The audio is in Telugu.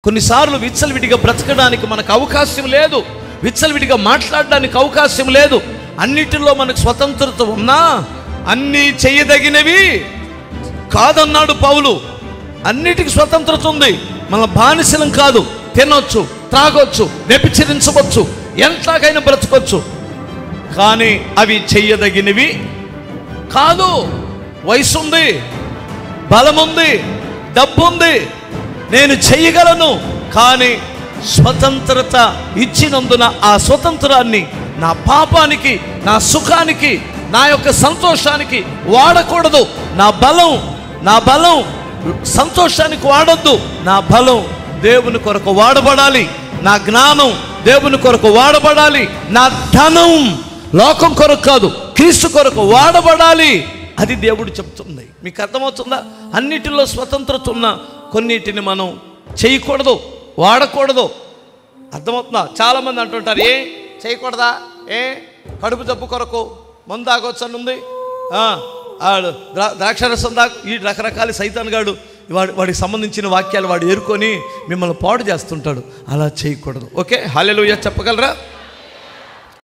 కొన్నిసార్లు విచ్చలవిడిగా బ్రతకడానికి మనకు అవకాశం లేదు, విచ్చలవిడిగా మాట్లాడడానికి అవకాశం లేదు. అన్నిటిలో మనకు స్వతంత్రత ఉన్నా అన్నీ చేయదగినవి కాదన్నాడు పౌలు. అన్నిటికీ స్వతంత్రత ఉంది, మన బానిసలం కాదు. తినొచ్చు, త్రాగొచ్చు, వ్యభిచరించవచ్చు, ఎంతకైనా బ్రతకొచ్చు, కానీ అవి చెయ్యదగినవి కాదు. వయసు ఉంది, బలం ఉంది, డబ్బు ఉంది, నేను చెయ్యగలను. కానీ స్వతంత్రత ఇచ్చినందున ఆ స్వతంత్రాన్ని నా పాపానికి, నా సుఖానికి, నా యొక్క సంతోషానికి వాడకూడదు. నా బలం సంతోషానికి వాడొద్దు. నా బలం దేవుని కొరకు వాడబడాలి, నా జ్ఞానం దేవుని కొరకు వాడబడాలి, నా ధనం లోకం కొరకు కాదు క్రీస్తు కొరకు వాడబడాలి. అది దేవుడు చెప్తుంది. మీకు అర్థమవుతుందా? అన్నిటిలో స్వతంత్రత ఉన్న కొన్నిటిని మనం చేయకూడదు, వాడకూడదు. అర్థమవుతుందా? చాలామంది అంటుంటారు, ఏ చేయకూడదా, ఏ కడుపు జబ్బు కొరకు మందు తాగొచ్చని ఉంది, ద్రాక్షరసం ఈ రకరకాల సైతాన్గాడు వాడికి సంబంధించిన వాక్యాలు వాడు ఏరుకొని మిమ్మల్ని పాడు చేస్తుంటాడు. అలా చేయకూడదు. ఓకే, హల్లెలూయా చెప్పగలరా?